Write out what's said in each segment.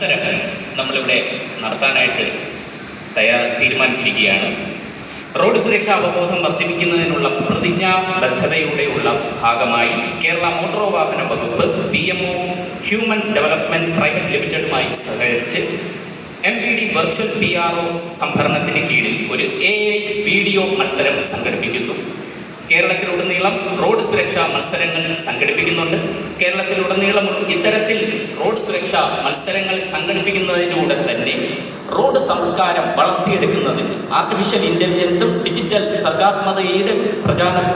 മത്സരം നമ്മളിവിടെ നടത്താനായിട്ട് തീരുമാനിച്ചിരിക്കുകയാണ്. റോഡ് സുരക്ഷാ അവബോധം വർദ്ധിപ്പിക്കുന്നതിനുള്ള പ്രതിജ്ഞാബദ്ധതയുടെയുള്ള ഭാഗമായി കേരള മോട്ടോർ വാഹന വകുപ്പ് PMO ഹ്യൂമൻ ഡെവലപ്മെൻറ്റ് പ്രൈവറ്റ് ലിമിറ്റഡുമായി സഹകരിച്ച് MPD വെർച്വൽ PRO സംഭരണത്തിന് കീഴിൽ ഒരു AI വീഡിയോ മത്സരം സംഘടിപ്പിക്കുന്നു. കേരളത്തിലുടനീളം റോഡ് സുരക്ഷാ മത്സരങ്ങൾ സംഘടിപ്പിക്കുന്നുണ്ട്. കേരളത്തിലുടനീളം ഇത്തരത്തിൽ റോഡ് സുരക്ഷാ മത്സരങ്ങൾ സംഘടിപ്പിക്കുന്നതിലൂടെ തന്നെ റോഡ് സംസ്കാരം വളർത്തിയെടുക്കുന്നതിന് ആർട്ടിഫിഷ്യൽ ഇൻ്റലിജൻസും ഡിജിറ്റൽ സർഗാത്മകതയുടെ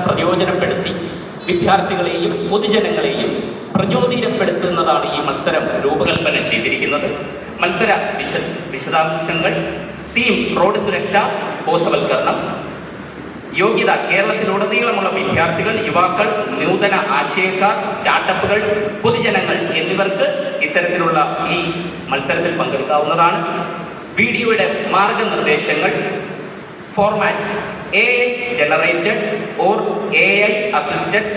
പ്രയോജനപ്പെടുത്തി വിദ്യാർത്ഥികളെയും പൊതുജനങ്ങളെയും പ്രചോദനപ്പെടുത്തുന്നതാണ് ഈ മത്സരം രൂപകൽപ്പന ചെയ്തിരിക്കുന്നത്. മത്സര വിശദാംശങ്ങൾ: തീം റോഡ് സുരക്ഷാ ബോധവൽക്കരണം. യോഗ്യത: കേരളത്തിലുടനീളമുള്ള വിദ്യാർത്ഥികൾ, യുവാക്കൾ, നൂതന ആശയക്കാർ, സ്റ്റാർട്ടപ്പുകൾ, പൊതുജനങ്ങൾ എന്നിവർക്ക് ഇത്തരത്തിലുള്ള ഈ മത്സരത്തിൽ പങ്കെടുക്കാവുന്നതാണ്. വീഡിയോയുടെ മാർഗനിർദ്ദേശങ്ങൾ: format AI generated or AI assisted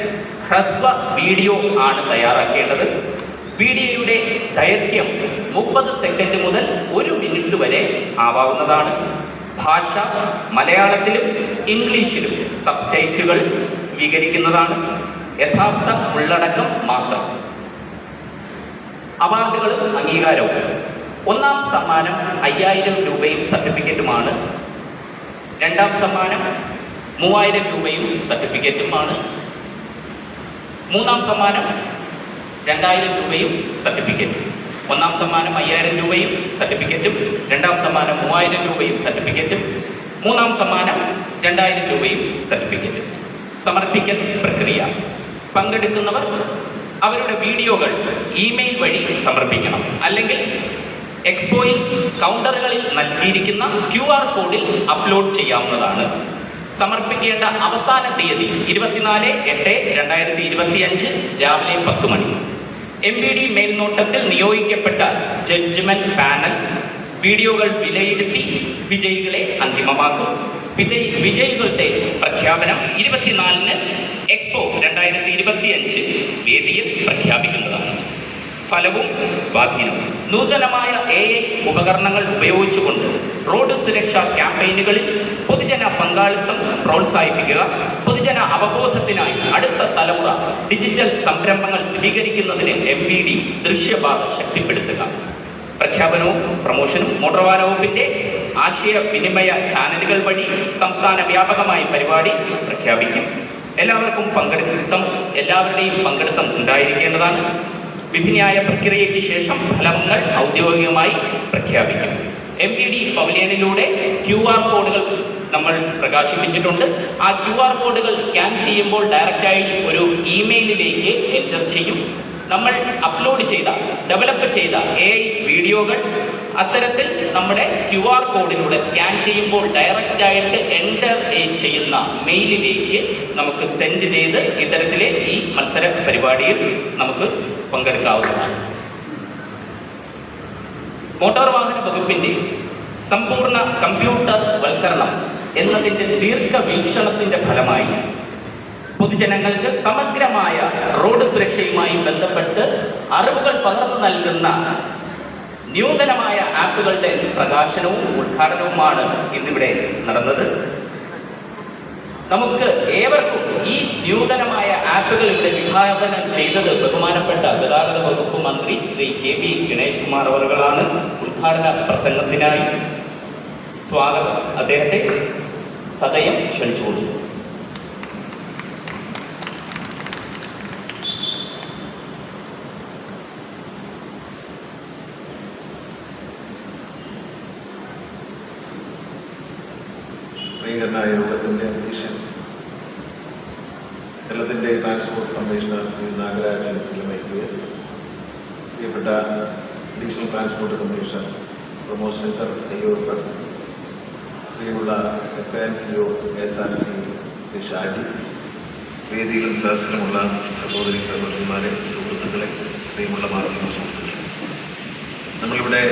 ഹ്രസ്വ വീഡിയോ ആണ് തയ്യാറാക്കേണ്ടത്. വീഡിയോയുടെ ദൈർഘ്യം 30 സെക്കൻഡ് മുതൽ 1 മിനിറ്റ് വരെ ആവാവുന്നതാണ്. ഭാഷ: മലയാളത്തിലും ഇംഗ്ലീഷിലും സബ്ടൈറ്റിലുകൾ സ്വീകരിക്കുന്നതാണ്. യഥാർത്ഥ ഉള്ളടക്കം മാത്രം. അവാർഡുകളും അംഗീകാരവും: ഒന്നാം സമ്മാനം 5000 രൂപയും സർട്ടിഫിക്കറ്റുമാണ്. രണ്ടാം സമ്മാനം 3000 രൂപയും സർട്ടിഫിക്കറ്റുമാണ്. മൂന്നാം സമ്മാനം 2000 രൂപയും സർട്ടിഫിക്കറ്റും. ഒന്നാം സമ്മാനം 5000 രൂപയും സർട്ടിഫിക്കറ്റും, രണ്ടാം സമ്മാനം 3000 രൂപയും സർട്ടിഫിക്കറ്റും, മൂന്നാം സമ്മാനം 2000 രൂപയും സർട്ടിഫിക്കറ്റും. സമർപ്പിക്കൽ പ്രക്രിയ: പങ്കെടുക്കുന്നവർ അവരുടെ വീഡിയോകൾ ഇമെയിൽ വഴി സമർപ്പിക്കണം. അല്ലെങ്കിൽ എക്സ്പോയിൽ കൗണ്ടറുകളിൽ നൽകിയിരിക്കുന്ന QR കോഡിൽ അപ്ലോഡ് ചെയ്യാവുന്നതാണ്. സമർപ്പിക്കേണ്ട അവസാന തീയതി 24/8/2025 രാവിലെ 10 മണി. MPD മേൽനോട്ടത്തിൽ നിയോഗിക്കപ്പെട്ട ജഡ്ജ്മെന്റ് പാനൽ വീഡിയോകൾ വിലയിരുത്തി വിജയികളെ അന്തിമമാക്കും. വിജയികളുടെ പ്രഖ്യാപനം 24-ന് എക്സ്പോ 2025 വേദിയിൽ പ്രഖ്യാപിക്കുന്നതാണ്. ഫലവും സ്വാധീനവും: നൂതനമായ AI ഉപകരണങ്ങൾ ഉപയോഗിച്ചുകൊണ്ട് റോഡ് സുരക്ഷാ ക്യാമ്പയിനുകളിൽ പൊതുജന പങ്കാളിത്തം പ്രോത്സാഹിപ്പിക്കുക. പൊതുജന അവബോധത്തിനായി അടുത്ത തലമുറ ഡിജിറ്റൽ സംരംഭങ്ങൾ സ്വീകരിക്കുന്നതിന് MPD ദൃശ്യപാത ശക്തിപ്പെടുത്തുക. പ്രഖ്യാപനവും പ്രമോഷനും: മോട്ടോർ വാഹന വകുപ്പിൻ്റെ ആശയവിനിമയ ചാനലുകൾ വഴി സംസ്ഥാന വ്യാപകമായി പരിപാടി പ്രഖ്യാപിക്കും. എല്ലാവരുടെയും പങ്കെടുത്തം ഉണ്ടായിരിക്കേണ്ടതാണ്. വിധിന്യായ പ്രക്രിയയ്ക്ക് ശേഷം ഫലങ്ങൾ ഔദ്യോഗികമായി പ്രഖ്യാപിക്കും. MPD പവലിയനിലൂടെ QR കോഡുകൾ നമ്മൾ പ്രകാശിപ്പിച്ചിട്ടുണ്ട്. ആ QR കോഡുകൾ സ്കാൻ ചെയ്യുമ്പോൾ ഡയറക്റ്റായി ഒരു ഇമെയിലിലേക്ക് എൻ്റർ ചെയ്യും. നമ്മൾ ഡെവലപ്പ് ചെയ്ത AI വീഡിയോകൾ അത്തരത്തിൽ നമ്മുടെ QR കോഡിലൂടെ സ്കാൻ ചെയ്യുമ്പോൾ ഡയറക്റ്റായിട്ട് എൻ്റർ ചെയ്യുന്ന മെയിലിലേക്ക് നമുക്ക് സെൻഡ് ചെയ്ത് ഇത്തരത്തിലെ ഈ മത്സര പരിപാടിയിൽ നമുക്ക് പങ്കെടുക്കാവുന്നതാണ്. മോട്ടോർ വാഹന വകുപ്പിൻ്റെ സമ്പൂർണ്ണ കമ്പ്യൂട്ടർ വൽക്കരണം എന്നതിൻ്റെ ദീർഘവീക്ഷണത്തിൻ്റെ ഫലമായി പൊതുജനങ്ങൾക്ക് സമഗ്രമായ റോഡ് സുരക്ഷയുമായി ബന്ധപ്പെട്ട് അറിവുകൾ പകർന്നു നൽകുന്ന നൂതനമായ ആപ്പുകളുടെ പ്രകാശനവും ഉദ്ഘാടനവുമാണ് ഇന്നിവിടെ നടന്നത്. നമുക്ക് ഏവർക്കും ഈ നൂതനമായ ആപ്പുകൾ ഇവിടെ വിഭാവനം ചെയ്തത് ബഹുമാനപ്പെട്ട ഗതാഗത വകുപ്പ് മന്ത്രി ശ്രീ KB ഗണേഷ് കുമാർ അവറുകളാണ്. ഉദ്ഘാടന പ്രസംഗത്തിനായി അദ്ദേഹത്തെ സദയം ക്ഷണിച്ചുകൊള്ളു. പ്രിയങ്കരനായ യോഗത്തിൻ്റെ അധ്യക്ഷൻ, കേരളത്തിൻ്റെ transport commissioner Shri Nagaraj IPS, പ്രിയപ്പെട്ട additional transport commissioner Pramod Shankar Ayyurkar, പ്രിയമുള്ള FANCO SRT ശ്രീ ഷാജി, വേദിയിലും സഹസ്രമുള്ള സഹോദരന്മാരെ, സുഹൃത്തുക്കളെ, പ്രിയമുള്ള മാധ്യമ സുഹൃത്തുക്കളെ, നമ്മളിവിടെ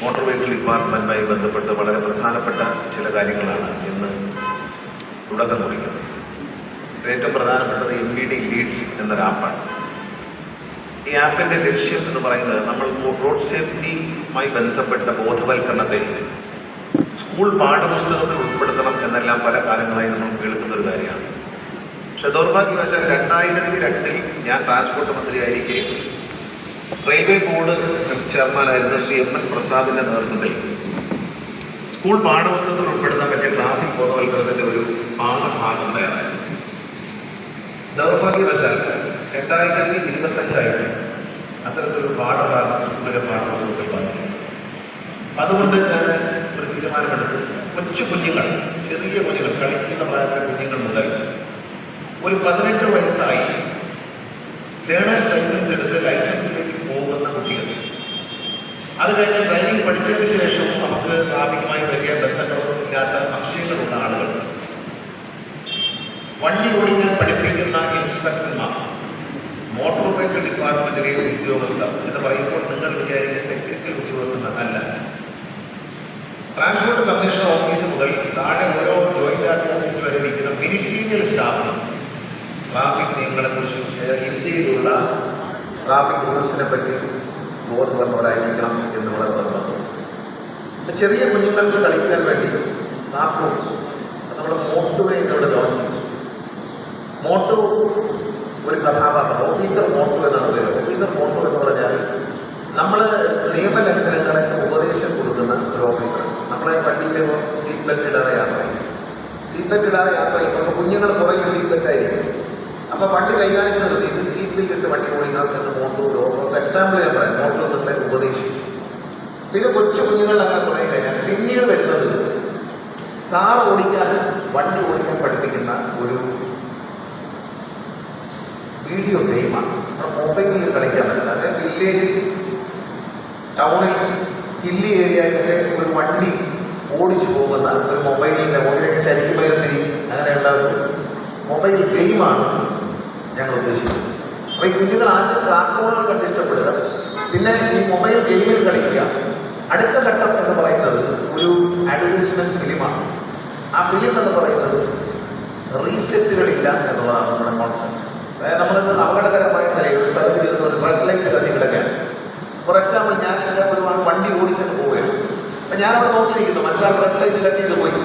മോട്ടോർ വെഹിക്കിൾ ഡിപ്പാർട്ട്മെൻറ്റുമായി ബന്ധപ്പെട്ട് വളരെ പ്രധാനപ്പെട്ട ചില കാര്യങ്ങളാണ് ഇന്ന് തുടക്കം കുറിക്കുന്നത്. ഏറ്റവും പ്രധാനപ്പെട്ടത് MPD ലീഡ്സ് എന്നൊരു ആപ്പാണ്. ഈ ആപ്പിൻ്റെ ലക്ഷ്യം എന്ന് പറയുന്നത് നമ്മൾ റോഡ് സേഫ്റ്റി ട്രാഫിക്കുമായി ബന്ധപ്പെട്ട ബോധവൽക്കരണത്തെ സ്കൂൾ പാഠപുസ്തകത്തിൽ ഉൾപ്പെടുത്തണം എന്നെല്ലാം പല കാലങ്ങളായി നമ്മൾ കേൾക്കുന്ന ഒരു കാര്യമാണ്. പക്ഷെ ദൗർഭാഗ്യവശാൽ 2002 ഞാൻ ട്രാൻസ്പോർട്ട് മന്ത്രിയായിരിക്കെ റെയിൽവേ ബോർഡ് ചെയർമാനായിരുന്ന ശ്രീ എം എൻ പ്രസാദിൻ്റെ നേതൃത്വത്തിൽ സ്കൂൾ പാഠപുസ്തകത്തിൽ ഉൾപ്പെടുത്താൻ പറ്റിയ ട്രാഫിക് ബോധവൽക്കരണത്തിൻ്റെ ഒരു പാഠഭാഗം തയ്യാറായി. ദൗർഭാഗ്യവശാൽ 2025 അത്തരത്തിലൊരു പാഠഭാഗം സ്കൂളിലെ പാഠപുസ്തകത്തിൽ വന്നു. അതുകൊണ്ട് ഞാൻ ഒരു തീരുമാനമെടുത്തു. കൊച്ചു കുഞ്ഞുങ്ങൾ, ചെറിയ കുഞ്ഞുങ്ങൾ, കളിക്കുന്ന പ്രായത്തിലെ കുഞ്ഞുങ്ങൾ മുതൽ ഒരു 18 വയസ്സായി ലേണേഴ്സ് ലൈസൻസ് എടുത്ത് ലൈസൻസിലേക്ക് പോകുന്ന കുട്ടികൾ, അത് കഴിഞ്ഞ് ഡ്രൈവിംഗ് പഠിച്ചതിന് ശേഷവും നമുക്ക് ട്രാഫിക്കുമായി വലിയ ബന്ധങ്ങളോ ഇല്ലാത്ത സംശയങ്ങളുള്ള ആളുകൾ, വണ്ടി ഓടിക്കാൻ പഠിപ്പിക്കുന്ന ഇൻസ്ട്രക്ടർമാർ, മോട്ടോർ വെഹിക്കിൾ ഡിപ്പാർട്ട്മെൻറ്റിലെ ഉദ്യോഗസ്ഥർ എന്ന് പറയുമ്പോൾ നിങ്ങൾ വിചാരിക്കുന്ന ടെക്നിക്കൽ ഉദ്യോഗസ്ഥർ അല്ല. ട്രാൻസ്പോർട്ട് കമ്മീഷണർ ഓഫീസ് മുതൽ താഴെ ഓരോ ജോയിന്റ് ആർട്ടി ഓഫീസ് വരെ ഇരിക്കുന്ന മിനിസ്റ്റീരിയൽ സ്റ്റാഫ് ട്രാഫിക് നിയമങ്ങളെക്കുറിച്ചും ഇന്ത്യയിലുള്ള ട്രാഫിക് റൂൾസിനെ പറ്റി ബോധവൽക്കരണമായിരിക്കണം എന്ന് വളരെ നിർബന്ധം. ചെറിയ കുഞ്ഞുങ്ങൾക്ക് കളിക്കാൻ വേണ്ടി കാർട്ടൂൺ നമ്മുടെ മോട്ടുവിനെ ഇവിടെ ലോഞ്ച് ചെയ്തു. മോട്ടു ഒരു കഥാപാത്രം, ഓഫീസർ മോട്ടു എന്നാണ് പേര്. ഓഫീസർ മോട്ടു എന്ന് പറഞ്ഞാൽ നമ്മൾ നിയമലംഘനങ്ങളൊക്കെ ഉപദേശം കൊടുക്കുന്ന ഒരു ഓഫീസർ. നമ്മളെ വണ്ടിയിൽ സീറ്റ് ബെൽറ്റ് ഇടാതെ യാത്ര ചെയ്യും. സീറ്റ് ബെൽറ്റ് ഇടാതെ യാത്ര ചെയ്യുമ്പോൾ കുഞ്ഞുങ്ങൾ പുറകെ സീറ്റ് ബെൽറ്റ് ആയിരിക്കും. അപ്പോൾ വണ്ടി കൈകാര്യം ചെയ്ത് സീറ്റ് ബെൽറ്റ് ഇട്ട് വണ്ടി ഓടിക്കണം എന്ന് മോട്ടൂരോ എക്സാമ്പിൾ ഞാൻ പറയാം. മോട്ടു നമ്മളെ ഉപദേശിച്ചു. പിന്നെ കൊച്ചു കുഞ്ഞുങ്ങളുടെ അങ്ങനെ തുടങ്ങി കഴിഞ്ഞാൽ പിന്നീട് വരുന്നത് കാർ ഓടിക്കാൻ, വണ്ടി ഓടിക്കാൻ പഠിപ്പിക്കുന്ന ഒരു വീഡിയോ ഗെയിമാണ്. മൊബൈലിൽ കളിക്കാൻ പറ്റില്ല. അതായത് വില്ലേജിൽ, ടൗണിൽ, ഹില്ലി ഏരിയയിലെ ഒരു വണ്ടി ഓടിച്ചു പോകുന്ന ഒരു മൊബൈലിൻ്റെ ചരിക്കുമയത്തിരി അങ്ങനെയുള്ള ഒരു മൊബൈൽ ഗെയിമാണ് ഞങ്ങൾ ഉദ്ദേശിക്കുന്നത്. അപ്പോൾ ഈ കുഞ്ഞുങ്ങൾ ആദ്യം കാർട്ടൂണുകൾ കണ്ട് ഇഷ്ടപ്പെടുക, പിന്നെ ഈ മൊബൈൽ ഗെയിമിൽ കളിക്കുക. അടുത്ത ഘട്ടം എന്ന് പറയുന്നത് ഒരു അഡ്വർടൈസ്മെൻറ്റ് ഫിലിമാണ്. ആ ഫിലിം എന്ന് പറയുന്നത് റീസെറ്റുകളില്ല എന്നുള്ളതാണ് നമ്മുടെ കോൺസെപ്റ്റ്. അതായത് നമ്മൾ അപകടകരമായ നിലയിൽ ഒരു സ്ഥലത്തിരുന്ന് ഒരു റെഡ് ലൈറ്റ് കത്തി കിടക്കുകയാണ്. ഫോർ എക്സാമ്പിൾ, ഞാൻ ഒരു വണ്ടി ഓടിച്ചിട്ട് പോവുകയാണ്. അപ്പം ഞാനവിടെ നോക്കിയിരിക്കുന്നു, മറ്റൊരാൾ റെഡ് ലൈറ്റ് കട്ട് ചെയ്ത് പോയി.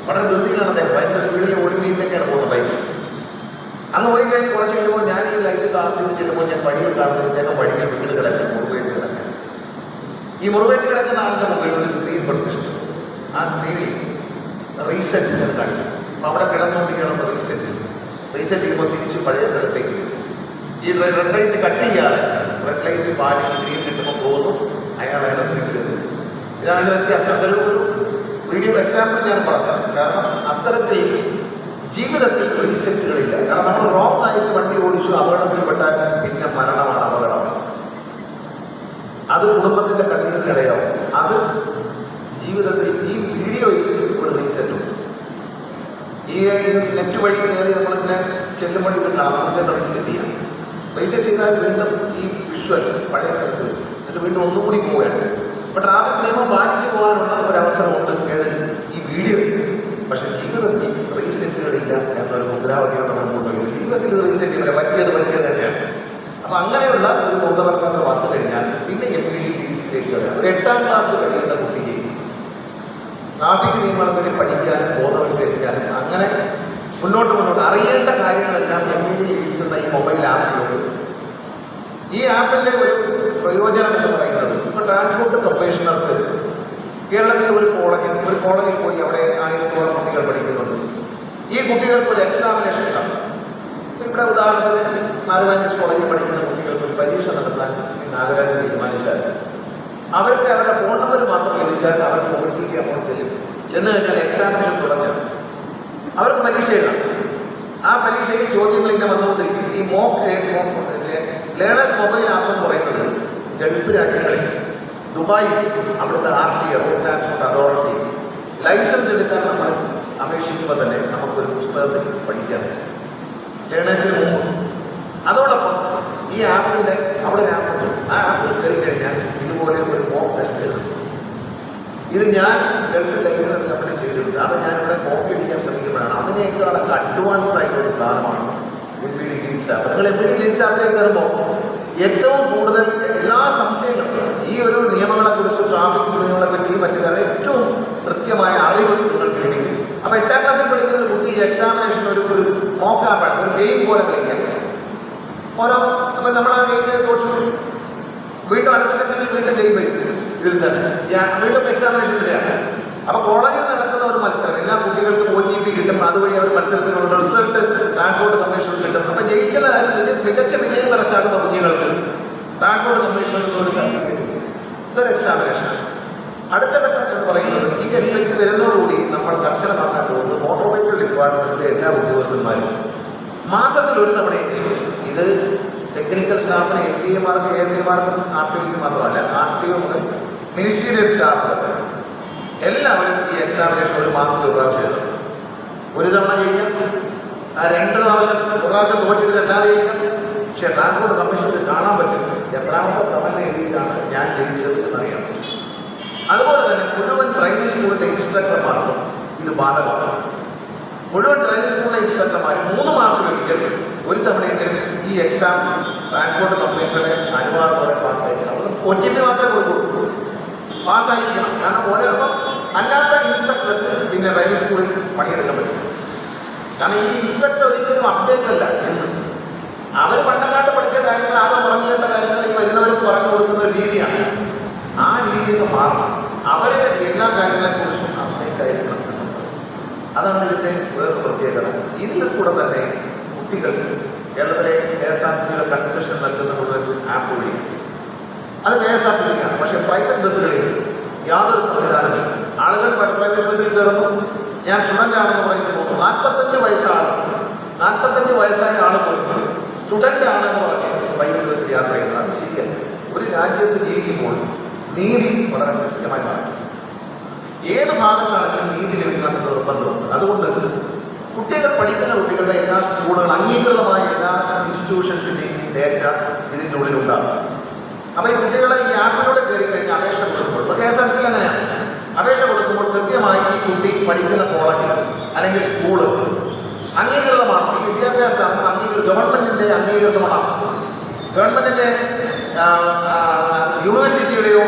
വളരെ ധൃതിയിലാണ് അദ്ദേഹം, ഭയങ്കര സ്പീഡിൽ ഓടിമീറ്റിലേക്കാണ് പോകുന്നത് ബൈക്ക്. അന്ന് പോയി കഴിഞ്ഞ് കുറച്ച് കഴിയുമ്പോൾ ഞാൻ ഈ ലൈറ്റ് ആസ്വദിച്ചിരുമ്പോൾ ഞാൻ വഴിയിൽ കാണുന്നത് ഇദ്ദേഹം വഴിയിൽ വീട് കിടക്കാൻ, മുറിവേറ്റ് കിടക്കാൻ. ഈ മുറിവേറ്റ് കിടക്കുന്ന ആളുടെ മുമ്പിൽ ഒരു സ്ക്രീൻ പഠിപ്പിച്ചിട്ടുണ്ട്. ആ സ്ക്രീനിൽ റീസെറ്റ് ഞാൻ കാണിക്കും. അപ്പം അവിടെ കിടന്നുകൊണ്ടിരിക്കണം റീസെറ്റ് ചെയ്യുമ്പോൾ തിരിച്ച് പഴയ സ്ഥലത്തേക്ക് ഈ റെഡ് ലൈറ്റ് കട്ട് ചെയ്യാതെ റെഡ് ലൈറ്റ് പാലിച്ച് ഗ്രീൻ കിട്ടുമ്പോൾ പോകുന്നു, അയാൾ തിരിച്ചു വരുന്നു. ഇതാണ് വ്യത്യാസം. ഒരു വീഡിയോ എക്സാമ്പിൾ ഞാൻ പറഞ്ഞത്. കാരണം അത്തരത്തിൽ ജീവിതത്തിൽ റീസെറ്റുകളില്ല. കാരണം നമ്മൾ റോങ് ആയിട്ട് വണ്ടി ഓടിച്ചു, അപകടത്തിൽപ്പെട്ടാൽ പിന്നെ മരണമാണ്, അപകടമാണ്. അത് കുടുംബത്തിൻ്റെ കണ്ണീരിനിടയാവും. അത് ജീവിതത്തിൽ ഈ വീഡിയോയിൽ ഒരു റീസെറ്റുണ്ട്. ഈ നെറ്റ് വഴി കയറി നമ്മളിങ്ങനെ ചെല്ലുമ്പോൾ ഇത് കാണാം. നമുക്ക് റീസെറ്റ് ചെയ്യാം. റീസെറ്റ് ചെയ്താൽ വീണ്ടും ഈ വിഷ്വൽ പഴയ സ്ഥലത്ത് എന്നിട്ട് വീണ്ടും ഒന്നുകൂടി പോവുകയാണ്. അപ്പോൾ ട്രാഫിക് നിയമം പാലിച്ചു പോകാനുള്ള ഒരവസരമുണ്ട് ഏത് ഈ വീഡിയോയിൽ. പക്ഷേ ജീവിതത്തിൽ റീസെറ്റുകളില്ല എന്നൊരു മുദ്രാവാക്യം നമ്മൾ കൊണ്ടുപോയി. ജീവിതത്തിൽ റീസെറ്റ് ചെയ്യില്ല, പറ്റിയത് തന്നെയാണ്. അപ്പോൾ അങ്ങനെയുള്ള ഒരു ബോധവൽക്കരണം വന്നു കഴിഞ്ഞാൽ പിന്നെ MPD ലീഡ്സിലേക്ക് വരാം. ഒരു 8ാം ക്ലാസ് കഴിയുന്ന കുട്ടിക്ക് ട്രാഫിക് നിയമങ്ങളെ പറ്റി പഠിക്കാനും ബോധവൽക്കരിക്കാനും അങ്ങനെ മുന്നോട്ട് അറിയേണ്ട കാര്യങ്ങളെല്ലാം MPD ലീഡ്സ് എന്ന ഈ മൊബൈൽ ആപ്പിലുണ്ട്. ഈ ആപ്പിലെ ഒരു പ്രയോജനം എന്ന് പറയുന്നത്, ഇപ്പോൾ ട്രാൻസ്പോർട്ട് കമ്മീഷണർക്ക് കേരളത്തിലെ ഒരു കോളേജിൽ പോയി അവിടെ 1000ഓളം കുട്ടികൾ പഠിക്കുന്നുണ്ട്. ഈ കുട്ടികൾക്ക് ഒരു എക്സാമിനേഷൻ ഉണ്ടാകും. ഇവിടെ ഉദാഹരണത്തിന് നാഗരാജ് കോളേജിൽ പഠിക്കുന്ന കുട്ടികൾക്ക് ഒരു പരീക്ഷ നടത്താൻ നാഗരാജ് തീരുമാനിച്ചാൽ അവർക്ക് അവരുടെ ഫോൺ നമ്പർ മാത്രം ലഭിച്ചാൽ അവർക്ക് OTP അക്കൗണ്ട് ചെന്ന് കഴിഞ്ഞാൽ എക്സാമിനേഷൻ തുടങ്ങാം. അവർക്ക് പരീക്ഷ എഴുതാം. ആ പരീക്ഷയിൽ ചോദ്യങ്ങൾ ഇങ്ങനെ വന്നുകൊണ്ടിരിക്കും. ഈ ലേണേഴ്സ് മൊബൈൽ ആപ്പ് എന്ന് പറയുന്നത് ഗൾഫ് രാജ്യങ്ങളിൽ ദുബായിൽ അവിടുത്തെ RTA road transport authority licence എടുക്കാൻ നമ്മൾ അപേക്ഷിക്കുമ്പോൾ തന്നെ നമുക്കൊരു പുസ്തകത്തിൽ പഠിക്കാതെ ലേണേഴ്സിന് മുമ്പ്. അതോടൊപ്പം ഈ ആപ്പിൻ്റെ അവിടെ ഒരു ആപ്പുണ്ട്. ആ ആപ്പിൽ കയറി കഴിഞ്ഞാൽ ഇതുപോലെ ഒരു മോക്ക് ടെസ്റ്റ് എഴുതും. ഇത് ഞാൻ ഗൾഫ് ലൈസൻസ് കമ്പനി ചെയ്തിട്ടുണ്ട്. അത് ഞാനിവിടെ കോപ്പി അടിക്കാൻ ശ്രമിക്കുമ്പോഴാണ് അതിനേക്കാളൊക്കെ അഡ്വാൻസ്ഡ് ആയിട്ടുള്ള സാധനമാണ് MPD ലീഡ്സ് ആപ്പ്. നിങ്ങൾ MPD ലീഡ്സ് ആപ്പിലേക്ക് കയറുമ്പോൾ ഏറ്റവും കൂടുതൽ എല്ലാ സംശയങ്ങളും ഈ ഒരു നിയമങ്ങളെക്കുറിച്ചും ഇതിൽ തന്നെ വീണ്ടും എക്സാമിനേഷനിലാണ്. അപ്പോൾ കോളേജിൽ നടക്കുന്ന ഒരു മത്സരം, എല്ലാ കുട്ടികൾക്കും OTP കിട്ടും, അതുവഴി അവർ മത്സരത്തിനുള്ള റിസൾട്ട് ട്രാൻസ്പോർട്ട് കമ്മീഷൻ കിട്ടും. അപ്പം ജയിക്കുന്ന മികച്ച വിജയം കരസ്ഥമാക്കുന്ന കുഞ്ഞുങ്ങൾക്ക് ട്രാൻസ്പോർട്ട് കമ്മീഷനിൽ ഒരു സർട്ടിഫിക്കറ്റ്, ഇതൊരു എക്സാമിനേഷൻ. അടുത്ത ഘട്ടം എന്ന് പറയുന്നത് ഈ എക്സൈറ്റ് വരുന്നതോടുകൂടി നമ്മൾ കർശനമാക്കാൻ പോകുന്നത് മോട്ടോർ വെഹിക്കിൾ ഡിപ്പാർട്ട്മെൻറ്റിലെ എല്ലാ ഉദ്യോഗസ്ഥന്മാരും മാസത്തിൽ ഒരു തവണയെങ്കിലും, ഇത് ടെക്നിക്കൽ സ്റ്റാഫിന് MPമാർക്കും APമാർക്കും RTOയ്ക്ക് മാത്രമല്ല, RTO മുതൽ മിനിസ്റ്റീരിയൽ സ്റ്റാഫ് എല്ലാവരും ഈ എക്സാമിനേഷൻ ഒരു മാസത്തിൽ ഒരു പ്രാവശ്യം എഴുതും. ഒരു തവണ ജയിക്കാം, 2 പ്രാവശ്യം, ഒരു പ്രാവശ്യം തോറ്റിട്ട് രണ്ടാമത് ജയിക്കാം. പക്ഷേ ട്രാൻസ്പോർട്ട് കമ്മീഷനിൽ കാണാൻ പറ്റും എത്രാമത്തെ തവണ എഴുതിയിട്ടാണ് ഞാൻ ജയിച്ചത് എന്നറിയാൻ പറ്റും. അതുപോലെ തന്നെ മുഴുവൻ ഡ്രൈവിംഗ് സ്കൂളിൻ്റെ ഇൻസ്ട്രക്ടർമാർക്കും ഇത് ബാധകമാണ്. മുഴുവൻ ഡ്രൈവിംഗ് സ്കൂളിലെ ഇൻസ്ട്രക്ടർമാർ 3 മാസമെങ്കിലും ഒരു തവണയെങ്കിലും ഈ എക്സാം ട്രാൻസ്പോർട്ട് കമ്മീഷനെ അനുവാദത്തോടെ പാസ്സായിരിക്കണം. OTP മാത്രമേ കൊടുക്കൂ, പാസ്സായിരിക്കണം. കാരണം ഓരോ അല്ലാത്ത ഇൻസ്ട്രക്ടർക്ക് പിന്നെ ഡ്രൈവിംഗ് സ്കൂളിൽ പണിയെടുക്കാൻ പറ്റില്ല. കാരണം ഈ ഇൻസ്ട്രക്ടർ ഒരിക്കലും അപ്ഡേറ്റ് അല്ല എന്ന് അവർ പണ്ടങ്ങാണ്ട് പഠിച്ച കാര്യങ്ങൾ, ആകെ പറഞ്ഞേണ്ട കാര്യങ്ങൾ ഈ വരുന്നവർക്ക് പറഞ്ഞു കൊടുക്കുന്ന ഒരു രീതിയാണ്. ആ രീതിയൊക്കെ മാറണം. അവർ എല്ലാ കാര്യങ്ങളെക്കുറിച്ചും അപ്ഡേറ്റ് ആയിരിക്കണം എന്നുള്ളത്, അതാണ് ഇതിൻ്റെ വേറൊരു പ്രത്യേകത. ഇതിൽ കൂടെ തന്നെ കുട്ടികൾക്ക് കേരളത്തിലെ KSRTCയുടെ കൺസെഷൻ നൽകുന്ന മുഴുവൻ ആപ്പ് വഴിയാണ്. അത് KSRTCയാണ്. പക്ഷേ പ്രൈവറ്റ് ബസ്സുകളിൽ യാതൊരു സംവിധാനമില്ല. ആളുകൾ പ്രൈവറ്റ് ബസ്സിൽ കയറുന്നു, ഞാൻ സ്റ്റുഡൻ്റാണെന്ന് പറയുന്നത് പോകുന്നു. 45 വയസ്സായ ആൾ പോലും സ്റ്റുഡൻ്റ് ആണെന്ന് പറഞ്ഞ് പ്രൈവറ്റ് ബസ്സിൽ യാത്ര ചെയ്യുന്നത് അത് ശരിയല്ല. ഒരു രാജ്യത്ത് ജീവിക്കുമ്പോൾ നീതി വളരെ കൃത്യമായി പറയും. ഏത് ഭാഗത്താണെങ്കിലും നീതി ലഭിക്കണമെന്ന് നിർബന്ധമുണ്ട്. അതുകൊണ്ട് കുട്ടികൾ പഠിക്കുന്ന കുട്ടികളുടെ എല്ലാ സ്കൂളുകൾ, അംഗീകൃതമായ എല്ലാ ഇൻസ്റ്റിറ്റ്യൂഷൻസിൻ്റെയും ഡേറ്റ ഇതിൻ്റെ ഉള്ളിലുണ്ടാകും. അപ്പോൾ ഈ കുട്ടികളെ ഈ ആപ്പിലൂടെ കയറി കഴിഞ്ഞ് അപേക്ഷ കൊടുക്കുമ്പോൾ, ഇപ്പോൾ KSRTCയിൽ അങ്ങനെയാണ്, അപേക്ഷ കൊടുക്കുമ്പോൾ കൃത്യമായി ഈ കുട്ടി പഠിക്കുന്ന കോളേജ് അല്ലെങ്കിൽ സ്കൂള് അംഗീകൃതമാണ്. ഈ വിദ്യാഭ്യാസം ഗവൺമെൻറ്റിൻ്റെ അംഗീകൃതമാണ്. ഗവൺമെൻറ്റിൻ്റെ യൂണിവേഴ്സിറ്റിയുടെയോ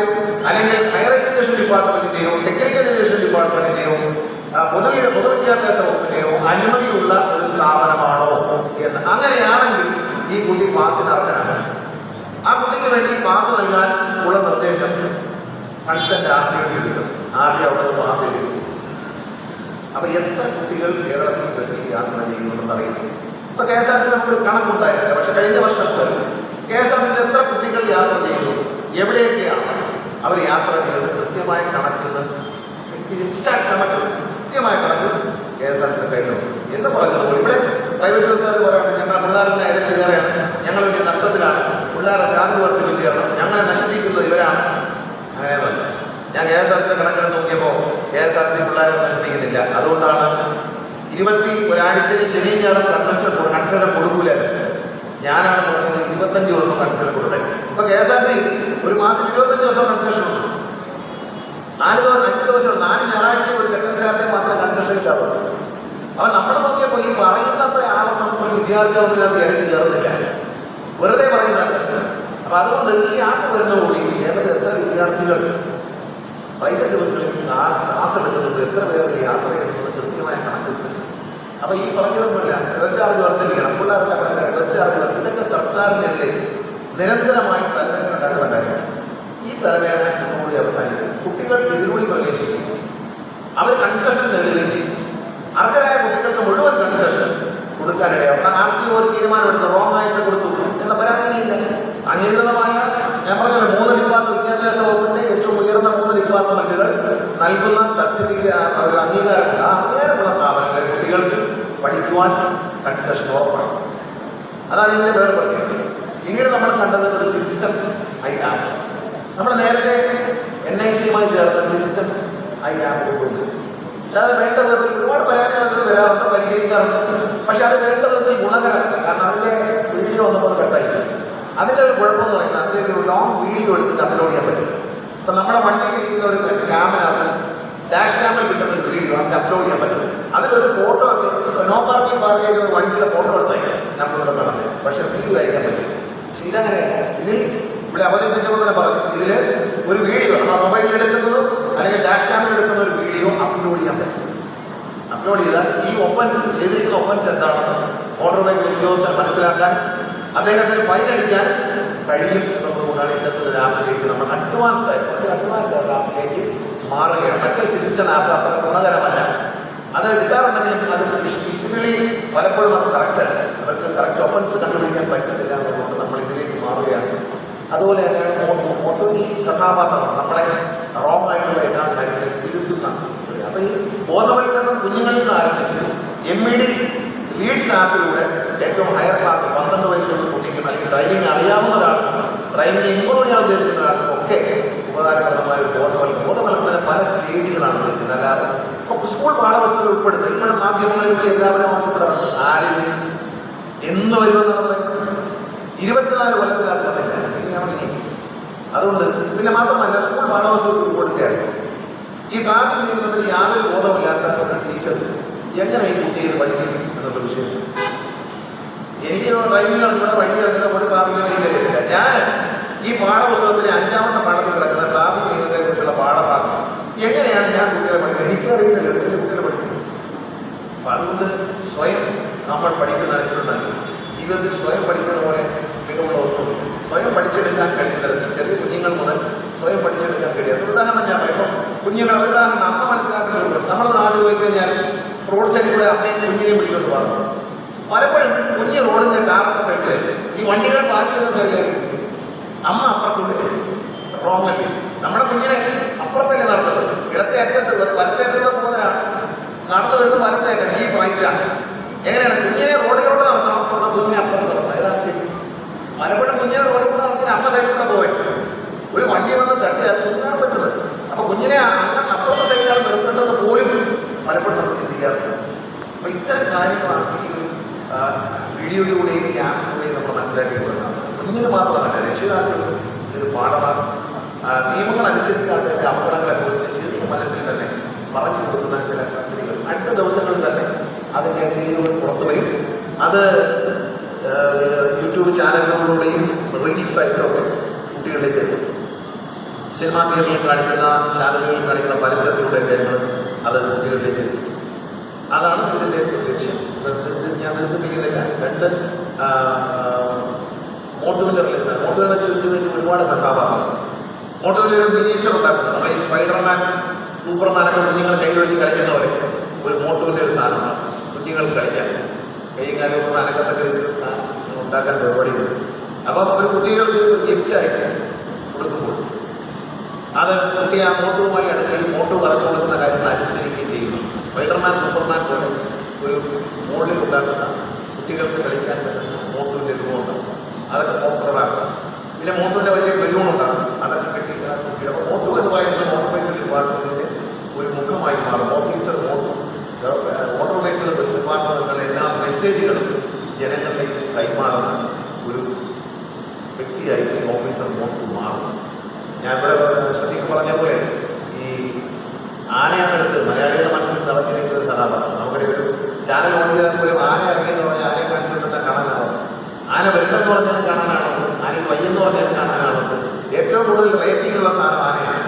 അല്ലെങ്കിൽ ഹയർ എഡ്യൂക്കേഷൻ ഡിപ്പാർട്ട്മെൻറ്റിൻ്റെയോ ടെക്നിക്കൽ എഡ്യൂക്കേഷൻ ഡിപ്പാർട്ട്മെൻറ്റിൻ്റെയോ പൊതുവിദ്യാഭ്യാസ വകുപ്പിൻ്റെയോ അനുമതിയുള്ള ഒരു സ്ഥാപനമാണോ എന്ന്. അങ്ങനെയാണെങ്കിൽ ഈ കുട്ടി പാസിന് അർഹനാണ്. ആ കുട്ടിക്ക് വേണ്ടി പാസ് നൽകാൻ ഉള്ള നിർദ്ദേശം കൺസെൻറ്റ് RTOയ്ക്ക് കിട്ടും. RTO അവിടെ നിന്ന് പാസ് ചെയ്തു. അപ്പോൾ എത്ര കുട്ടികൾ കേരളത്തിൽ ബസ്സിൽ യാത്ര ചെയ്യുന്നുണ്ടെന്ന് അറിയുന്നു. ഇപ്പോൾ KSRTC നമുക്ക് കണക്കുണ്ടായിരുന്നില്ല, പക്ഷെ കഴിഞ്ഞ വർഷം KSRTCയിൽ എത്ര കുട്ടികൾ യാത്ര ചെയ്യുന്നു, എവിടെയൊക്കെയാണ് അവർ യാത്ര ചെയ്യുന്നത്, കൃത്യമായ കണക്കിന്ന് എക്സാക്ട് കണക്ക്, കൃത്യമായ കണക്ക് KSRTC കയ്യിലുണ്ട്. എന്ന് പറഞ്ഞതുപോലെ ഇവിടെ പ്രൈവറ്റ് ബസ്സുകാർ പറയുന്നത് ഞങ്ങൾ പിള്ളേരെല്ലാം അരച്ച് കയറുകയാണ്, ഞങ്ങൾ വലിയ നഷ്ടത്തിലാണ്, പിള്ളേരെ ചാർജ് വർദ്ധിപ്പിച്ച് കയറണം, ഞങ്ങളെ നശിപ്പിക്കുന്നത് ഇവരാണ്. അങ്ങനെയൊന്നുമല്ല. ഞാൻ KSRTC കണക്കെടുത്ത് നോക്കിയപ്പോൾ KSRTC പിള്ളേരെ നശിപ്പിക്കുന്നില്ല. അതുകൊണ്ടാണ് 21 ശനിയും ഞാനും കൺസെഷൻ കൊടുക്കൂലായിരുന്നു. ഞാനാണ് പറഞ്ഞത് 25 ദിവസം കൺസെഷൻ കൊടുത്തേക്ക്. ഇപ്പോൾ KSRTC ഒരു മാസം 25 ദിവസം കൺസെഷൻ ഉണ്ട്. 5 ദിവസം 4 ഞായറാഴ്ച ഒരു സെക്കൻഡ് സാറ്റർഡേ മാത്രമേ കൺസെഷൻ കിട്ടാറുള്ളൂ. അപ്പോൾ നമ്മൾ നോക്കിയപ്പോൾ ഈ പറയുന്നത്ര ആളൊന്നും ഒരു വിദ്യാർത്ഥികളൊന്നും ഇതിനകത്ത് അരച്ച് കയറുന്നില്ല, വെറുതെ പറയുന്നുണ്ട്. അപ്പോൾ അതുകൊണ്ട് ഈ ആപ്പ് വരുന്നതോടുകൂടി കേരളത്തിൽ എത്ര വിദ്യാർത്ഥികൾ പ്രൈവറ്റ് ബസ്സുകളിൽ ക്ലാസ് എടുക്കുന്നുണ്ട്, എത്ര പേര് യാത്ര ചെയ്യുന്നത് കൃത്യമായ കണക്കുണ്ട്. അപ്പോൾ ഈ പറഞ്ഞതൊന്നുമില്ല ബസ് ചാർജ് വർദ്ധിപ്പിക്കണം, പിള്ളേരുടെ കണക്കാണ് ബസ് ചാർജ് വർദ്ധിക്കും. ഇതൊക്കെ സർക്കാരിനെതിരെ നിരന്തരമായി തലവേദന ഉണ്ടാക്കുന്ന കാര്യമാണ്. ഈ തലവേദന ഇതോടുകൂടി അവസാനിക്കും. കുട്ടികൾ ഇതിലൂടെ പ്രവേശിക്കും, അവർ കൺസെഷൻ നേടുകയും ചെയ്യും. അർഹരായ കുട്ടികൾക്ക് മുഴുവൻ കൺസെഷൻ കൊടുക്കാനിടയാവും. RTO ഒരു തീരുമാനമെടുത്ത് റോങ് ആയിട്ട് കൊടുത്തു എന്ന പരാതിയില്ല. അംഗീകൃതമായ, ഞാൻ പറഞ്ഞല്ലോ, 3 ഡിപ്പാർട്ട്മെന്റ്, വിദ്യാഭ്യാസ വകുപ്പിൻ്റെ ഏറ്റവും ഉയർന്ന 3 ഡിപ്പാർട്ട്മെന്റുകൾ നൽകുന്ന സർട്ടിഫിക്കറ്റ്, ഒരു അംഗീകാരത്തിൽ ആ അംഗീകാരമുള്ള സ്ഥാപനങ്ങളിൽ കുട്ടികൾക്ക് പഠിക്കുവാൻ കൺസെഷൻ ഉറപ്പാണ്. അതാണ് ഇതിൻ്റെ വേറെ പ്രത്യേകത. പിന്നീട് നമ്മൾ കണ്ടത് ഒരു സിറ്റിസൺ ആപ്പ്. നമ്മൾ നേരത്തെ NIC-യുമായി ചേർന്ന സിറ്റിസൺ ആപ്പ് കൊണ്ടുണ്ട്. പക്ഷെ അത് വേണ്ട വിധത്തിൽ ഒരുപാട് പരാതികൾ വരാറുണ്ട്, പരിഹരിക്കാറുണ്ട്. പക്ഷെ അത് വേണ്ട വിധത്തിൽ ഗുണകരമല്ല. കാരണം അതിൻ്റെ വീഡിയോ വന്നപ്പോൾ കട്ടായില്ല. അതിൻ്റെ ഒരു കുഴപ്പമെന്ന് പറയുന്നത് അതിൻ്റെ ഒരു ലോങ് വീഡിയോ എടുത്തിട്ട് അപ്ലോഡ് ചെയ്യാൻ പറ്റും. ഇപ്പം നമ്മുടെ വണ്ടിയിൽ ഇരിക്കുന്ന ഒരു ക്യാമിനകത്ത് ഡാഷ് ക്യാമിൽ കിട്ടുന്ന ഒരു വീഡിയോ അതിൽ അപ്ലോഡ് ചെയ്യാൻ പറ്റും. അതിലൊരു ഫോട്ടോ ഒക്കെ നോ പാർക്കിംഗ് പാർക്കിംഗ് വണ്ടിയുടെ ഫോട്ടോ എടുത്തയക്കാം നമ്മളിവിടെ നടന്നത്. പക്ഷേ വീഡിയോ അയക്കാൻ പറ്റും. പക്ഷെ ഇതങ്ങനെയല്ല. ഇതിൽ ഇവിടെ അവതരിപ്പിച്ചപ്പോൾ തന്നെ പറഞ്ഞു, ഇതിൽ ഒരു വീഡിയോ നമ്മൾ മൊബൈലിൽ എടുക്കുന്നത് അല്ലെങ്കിൽ ഡാഷ് ക്യാമിൽ എടുക്കുന്ന ഒരു വീഡിയോ അപ്ലോഡ് ചെയ്യാൻ പറ്റും. അപ്ലോഡ് ചെയ്താൽ ഈ ഒഫൻസ് ചെയ്തിരിക്കുന്ന ഒഫൻസ് എന്താണെന്ന് മോട്ടോർ വെഹിക്കിൾ ഉദ്യോഗസ്ഥർ മനസ്സിലാക്കാൻ അദ്ദേഹത്തിന് ഫൈൻ അടിക്കാൻ കഴിയും എന്നതുകൊണ്ട് തൊഴിലാളി ഇന്നത്തെ ആപ്പിലേക്ക് നമ്മൾ അഡ്വാൻസ്ഡ് ആയി ആപ്പിലേക്ക് മാറുകയാണ്. മറ്റേ സിറ്റിസൺ ആപ്പ് അത്ര ഗുണകരമല്ല. അത് കിട്ടാറുണ്ടെങ്കിലും അത് ഫിസിക്കലി പലപ്പോഴും അത് കറക്റ്റല്ല. അവർക്ക് കറക്റ്റ് ഒഫൻസ് കണ്ടുപിടിക്കാൻ പറ്റുന്നില്ല എന്നുള്ളത് നമ്മൾ ഇതിലേക്ക് മാറുകയാണ്. അതുപോലെ തന്നെയാണ് മോട്ടോലി കഥാപാത്രങ്ങൾ നമ്മളെ റോങ് ആയിട്ടുള്ള എല്ലാ കാര്യങ്ങളും തിരുത്തുന്ന. അപ്പോൾ ഈ ബോധവൽക്കരണം കുഞ്ഞുങ്ങളിൽ നിന്ന് ആരംഭിച്ച് MED ലീഡ്സ് ആപ്പിലൂടെ ഏറ്റവും ഹയർ ക്ലാസ് 12 വയസ്സുള്ള കുട്ടിക്കും അല്ലെങ്കിൽ ഡ്രൈവിംഗ് അറിയാവുന്ന ഒരാൾക്കും ഡ്രൈവിംഗ് ഇമ്പ്രൂവ് ചെയ്യാൻ ഉദ്ദേശിക്കുന്ന ഒരാൾക്കും ഒക്കെ ഉപകാരപ്രദമായ ഒരു ബോധവൽക്കരണം പല സ്റ്റേജുകളാണ് വരുന്നത്. അല്ലാതെ ഇപ്പോൾ സ്കൂൾ പാഠപുസ്തകം ഉൾപ്പെടുത്തുക ഇപ്പോഴും മാധ്യമങ്ങളിലൂടെ എല്ലാവരും ആവശ്യപ്പെടാറുണ്ട്. ആരും എന്ന് വരുമെന്നുള്ളത് 24 കൊല്ലത്തിനകത്ത് വന്നില്ല. അതുകൊണ്ട് പിന്നെ മാത്രമല്ല സ്കൂൾ പാഠപുസ്തകത്തിൽ ഉൾപ്പെടുത്തിയാലും ഈ ട്രാഫിക് നിയമത്തിൽ യാതൊരു ബോധമില്ലാത്ത ഒരു ടീച്ചർ എങ്ങനെ ഈ കുട്ടി ചെയ്ത് പഠിക്കും എന്നുള്ള വിഷയം. എനിക്ക് ഡ്രൈവിംഗ് കളിക്കുന്ന വഴി കളിക്കുന്ന ഒരു ട്രാഫിക് നിയമത്തിലില്ല. ഞാൻ ഈ പാഠപുസ്തകത്തിലെ 5ാമത്തെ പാഠത്തിൽ കിടക്കുന്ന ട്രാഫിക് നിയമത്തെ കുറിച്ചുള്ള പാഠഭാഗം എങ്ങനെയാണ് ഞാൻ കുട്ടികളെ പഠിക്കുന്നത് എനിക്കറിയില്ല. കുട്ടികളെ പഠിക്കുന്നത്. അപ്പം അതുകൊണ്ട് സ്വയം നമ്മൾ പഠിക്കുന്ന തരത്തിലുണ്ടെങ്കിൽ ജീവിതത്തിൽ സ്വയം പഠിക്കുന്ന പോലെ മികവുള്ളവർക്കും സ്വയം പഠിച്ചെടുക്കാൻ കഴിയുന്ന തരത്തിൽ ചെറിയ കുഞ്ഞുങ്ങൾ മുതൽ സ്വയം പഠിച്ചെടുക്കാൻ കഴിയും. അത് ഉദാഹരണം ഞാൻ ഇപ്പം കുഞ്ഞുങ്ങൾ ഉദാഹരണം അമ്മ മനസ്സിലാക്കുന്നുണ്ട്. നമ്മുടെ നാട് പോയി കഴിഞ്ഞാൽ റോഡ് സൈഡിൽ കൂടെ അമ്മയും കുഞ്ഞിനെയും പിടിക്കൊണ്ട് പറഞ്ഞു. പലപ്പോഴും കുഞ്ഞ് റോഡിൻ്റെ കാറിൻ്റെ സൈഡിലായിരിക്കും, ഈ വണ്ടികൾ പാർക്ക് ചെയ്യുന്ന സൈഡിലായിരിക്കും, അമ്മ അപ്പുറത്തൂടെ റോങ്ങല്ലേ. നമ്മുടെ കുഞ്ഞിനെ അപ്പുറത്തല്ലേ നടത്തുന്നത്. ഇടത്തെ അറ്റത്ത് വലത്തെ അറ്റത്ത് പോകുന്നതിനാണ് നടന്നു വരുന്നത്. വലത്തെ അറ്റം ഈ പോയിന്റാണ്. എങ്ങനെയാണ് കുഞ്ഞിനെ റോഡിലൂടെ നടത്തണം, കുഞ്ഞിനെ അപ്പുറത്ത് നടത്തണം. ഏതാണ് ശരി? പലപ്പോഴും കുഞ്ഞിനെ റോഡിലൂടെ നടത്തി അമ്മ സൈഡിലൂടെ പോയി ഒരു വണ്ടി വന്ന് തട്ടി അത് കുഞ്ഞിനാണ് പറ്റുന്നത്. അപ്പോൾ കുഞ്ഞിനെ അപ്പുറത്തെ സൈഡിലാണ് നിർത്തേണ്ടത് പോലും പലപ്പോഴും നമ്മൾ ചിന്തിക്കാറുണ്ട്. അപ്പോൾ ഇത്തരം കാര്യങ്ങളാണ് ഈ ഒരു വീഡിയോയിലൂടെയും ഈ ആപ്പിലൂടെയും നമ്മൾ മനസ്സിലാക്കി കൊടുക്കുന്നത്. കുഞ്ഞിന് മാത്രമല്ല രക്ഷിതാക്കൾക്ക് ഇതൊരു പാഠമാണ്. നിയമങ്ങൾ അനുസരിച്ചാത്ത അപകടങ്ങളെക്കുറിച്ച് ചെറിയ മനസ്സിൽ തന്നെ പറഞ്ഞു കൊടുക്കുന്ന ചില കമ്പനികൾ അടുത്ത ദിവസങ്ങളിൽ തന്നെ അതിൻ്റെ വീഡിയോകൾ പുറത്തു വരും. അത് യൂട്യൂബ് ചാനലുകളിലൂടെയും റീൽസായിട്ടൊക്കെ കുട്ടികളിലേക്ക് എത്തും. സിനിമാ തിയേറ്ററിൽ കാണിക്കുന്ന ചാനലുകളിൽ കാണിക്കുന്ന പരസ്യത്തിലൂടെയൊക്കെ അത് കുട്ടികളിലേക്ക് എത്തും. അതാണ് ഇതിൻ്റെ ലക്ഷ്യം. ഞാൻ നിർമ്മിക്കുന്നില്ല. 2 മോട്ടുവിൻ്റെ റിലീസാണ്. മോട്ടുവിനെ ചുറ്റി വേണ്ടി ഒരുപാട് കഥാപാത്രങ്ങൾ. മോട്ടുവിൻ്റെ ഒരു മിനിയേച്ചർ ഉണ്ടാക്കുന്നത് നമ്മൾ ഈ സ്പൈഡർമാൻ സൂപ്പർമാനൊക്കെ കുഞ്ഞുങ്ങൾ കൈ വെച്ച് കളിക്കുന്ന പോലെ ഒരു മോട്ടുവിൻ്റെ ഒരു സാധനമാണ് കുഞ്ഞുങ്ങൾക്ക് കളിക്കാൻ. കൈയും കാലം അനക്കത്തക്ക രീതിയിലുള്ള സാധനം ഉണ്ടാക്കാൻ പരിപാടിയുണ്ട്. അപ്പം ഒരു കുട്ടികൾക്ക് ഗിഫ്റ്റായിട്ട് കൊടുക്കുമ്പോൾ അത് കുട്ടി ആ മോട്ടുവുമായി അടുക്കുകയും മോട്ടു പറഞ്ഞു കൊടുക്കുന്ന കാര്യങ്ങൾ അനുസരിക്കുകയും ചെയ്യുന്നു. സ്പൈഡർമാൻ സൂപ്പർമാൻ പോലെ ഒരു മോളിൽ ഉണ്ടാക്കുന്ന കുട്ടികൾക്ക് കളിക്കാൻ പറ്റുന്ന മോട്ടുവിൻ്റെ രൂപമുണ്ട്. അതൊക്കെ പോപ്പുലറാക്കുക. പിന്നെ മോട്ടുവിൻ്റെ വലിയ ബലൂണുണ്ടാകും. അതൊക്കെ കെട്ടിക്കുക. അപ്പോൾ മോട്ടു എന്ന് പറയുന്നത് മോട്ടോർ വെഹിക്കിൾ ഡിപ്പാർട്ട്മെൻറ്റിൻ്റെ ഒരു മുഖമായി മാറും. ഓഫീസർ മോട്ടു മോട്ടോർ വെഹിക്കിൾ ഡിപ്പാർട്ട്മെൻറ്റുകളുടെ എല്ലാ മെസ്സേജുകളും ജനങ്ങളിലേക്ക് കൈമാറുന്ന ഒരു വ്യക്തിയായി ഓഫീസർ മോട്ടു മാറും. ഞാൻ ഇവിടെ ശ്രദ്ധിക്ക് പറഞ്ഞ പോലെ ഈ ആനയാണെടുത്ത് മലയാളികളുടെ മനസ്സിൽ നിറഞ്ഞിരിക്കുന്ന ഒരു കഥാപാത്രം. നമ്മുടെ ഒരു ചാനൽ ഓൺ ചെയ്താൽ പോലും ആന ഇറങ്ങിയെന്ന് പറഞ്ഞാൽ ആനയെ കാണിച്ചുകൊണ്ടെന്ന് കാണാനാണോ, ആന വരുന്നെന്ന് പറഞ്ഞാൽ കാണാനാണോ, ആനയ്ക്ക് വയ്യെന്ന് പറഞ്ഞാൽ കാണാനാണോ. ഏറ്റവും കൂടുതൽ റേറ്റിംഗ് ഉള്ള സാധനം ആനയാണ്.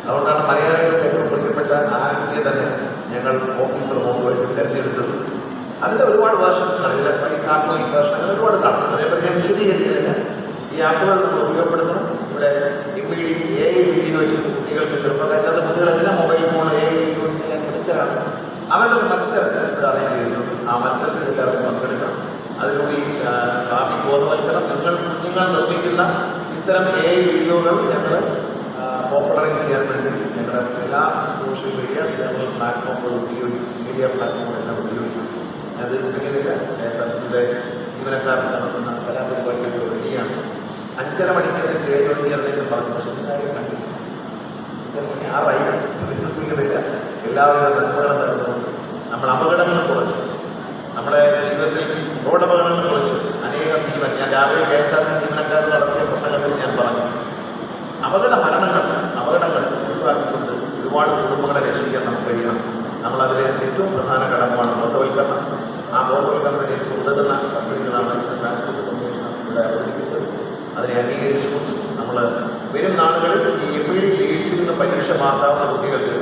അതുകൊണ്ടാണ് മലയാളികൾക്ക് ഏറ്റവും പ്രിയപ്പെട്ട ആനയെ തന്നെ ഞങ്ങൾ ഓഫീസർ മോട്ടുമായിട്ട് തിരഞ്ഞെടുത്തത്. അതിൻ്റെ ഒരുപാട് വേർഷൻസാണ്. ഇതിലെ ഈ കാർട്ടൂണിക് വേർഷൻ അങ്ങനെ ഒരുപാട് കാണും. അതേപോലെ ഞാൻ വിശദീകരിക്കുന്നില്ല. ഈ ആപ്പുകൾ നമ്മൾ ഉപയോഗപ്പെടുത്തണം. ഇവിടെ MED AI വീഡിയോ വെച്ച് കുട്ടികൾക്ക് ചെറുപ്പക്കാരല്ലാത്ത കുട്ടികളെല്ലാം മൊബൈൽ ഫോൺ AI വീഡിയോ വെച്ച് ഞാൻ എടുക്കലാണ്. അവരുടെ ഒരു മത്സരത്തിൽ ഇവിടെ അറേഞ്ച് ചെയ്തിട്ടുണ്ട്. ആ മത്സരത്തിൽ എല്ലാവരും പങ്കെടുക്കണം. അതിലൂടെ ഈ ട്രാഫിക് ബോധവൽക്കരണം കുഞ്ഞുങ്ങൾ നിർമ്മിക്കുന്ന ഇത്തരം AI വീഡിയോകൾ ഞങ്ങൾ പോപ്പുലറൈസ് ചെയ്യാൻ വേണ്ടി ഞങ്ങളുടെ എല്ലാ സോഷ്യൽ മീഡിയ പ്ലാറ്റ്ഫോമുകളും മീഡിയ പ്ലാറ്റ്ഫോമുകളെല്ലാം ഉപയോഗിക്കും. ഞാൻ നിർമ്മിക്കുന്നില്ല. KSRTCയുടെ ജീവനക്കാർക്ക് നടത്തുന്ന കലാപരിപാടികൾ റെഡിയാണ്. 5:30 മണിക്ക് സ്റ്റേജ് ഓഡിയറിനെന്ന് പറഞ്ഞു. പക്ഷേ കാര്യം കണ്ടില്ല. 5:30 മണി 6 നിർമ്മിക്കുന്നില്ല. എല്ലാവിധ നന്മകളും തരുന്നുണ്ട്. നമ്മൾ അപകടങ്ങൾ കുറച്ച് നമ്മുടെ ജീവിതത്തിൽ റോഡ് അപകടങ്ങൾ കുറച്ച് അനേകം ജീവൻ ഞാൻ രാവിലെ KSRTC ജീവനക്കാർ നടത്തിയ പ്രസംഗത്തിൽ ഞാൻ പറഞ്ഞു. അപകടങ്ങൾ ഒഴിവാക്കിക്കൊണ്ട് ഒരുപാട് കുടുംബങ്ങളെ രക്ഷിക്കാൻ നമുക്ക് കഴിയണം. നമ്മളതിലെ ഏറ്റവും പ്രധാന ഘടകമാണ് ബോധവൽക്കരണം. ആ ബോധവൽക്കരണത്തിന് ഏറ്റവും ഉതകുന്ന പദ്ധതികളാണ് ട്രാൻസ്പോർട്ട് കമ്മീഷൻ ഇവിടെ അവതരിപ്പിച്ചത്. അതിനെ അംഗീകരിച്ചുകൊണ്ട് നമ്മൾ വരും നാളുകളിൽ ഈ MED ലീഡ്സിൽ നിന്ന് പരീക്ഷ പാസ്സാവുന്ന കുട്ടികൾക്ക്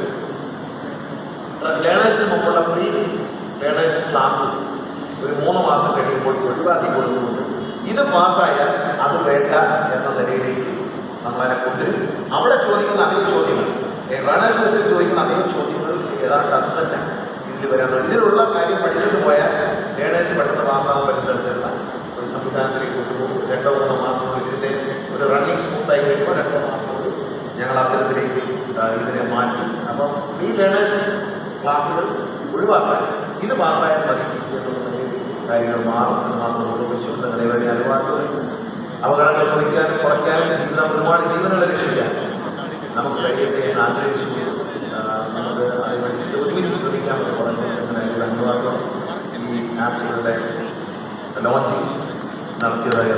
ലേണേഴ്സിന് മുമ്പുള്ള പ്രീ ലേണേഴ്സ് ക്ലാസ് ഒരു 3 മാസം കഴിയുമ്പോൾ ഒഴിവാക്കി കൊടുക്കുന്നുണ്ട്. ഇത് പാസ്സായാൽ അത് വേണ്ട എന്ന നിലയിലേക്ക് അവരെ കൊണ്ടുവരും. അവിടെ ചോദിക്കുന്ന അതേ ചോദ്യങ്ങൾ, ലേണേഴ്സ് ടെസ്റ്റിൽ ചോദിക്കുന്ന അതേ ചോദ്യങ്ങൾ ഏതാണ്ട് അത് തന്നെ ഇതിൽ വരാൻ തുടങ്ങി. ഇതിലുള്ള കാര്യം പഠിച്ചിട്ട് പോയാൽ ലേണേഴ്സ് പെട്ടെന്ന് പാസ്സാകാൻ പറ്റുന്ന തരത്തിലുള്ള ഒരു സംവിധാനത്തിലേക്ക് കൊണ്ടുപോകും. 2-3 മാസങ്ങളിൽ ഇതിൻ്റെ ഒരു റണ്ണിങ് സ്മൂത്തായി കഴിയുമ്പോൾ 2 മാസങ്ങളിൽ ഞങ്ങൾ അത്തരത്തിലേക്ക് ഇതിനെ മാറ്റി. അപ്പം ഈ ലേണേഴ്സ് ക്ലാസ്സുകൾ ഒഴിവാക്കാൻ ഇത് പാസ്സായാൽ മതി എന്നുള്ള കാര്യങ്ങൾ മാറും. എന്ന് മാത്രം ഓർമ്മിച്ചുകൊണ്ട് നിങ്ങളുടെ അനുവാദത്തോടെ അപകടങ്ങൾ കുറയ്ക്കാനും ജീവിതം ഒരുപാട് ജീവനുകളെ രക്ഷിക്കാൻ നമുക്ക് കഴിയട്ടെ എന്ന് ആഗ്രഹിച്ചു. നമുക്ക് അതിനുവേണ്ടി ഒരുമിച്ച് ശ്രമിക്കാമെന്ന് പറഞ്ഞു. നിങ്ങളുടെ അനുവാദത്തോടെ ഈ ആപ്സുകളുടെ ലോഞ്ചിങ് നടത്തിയതായി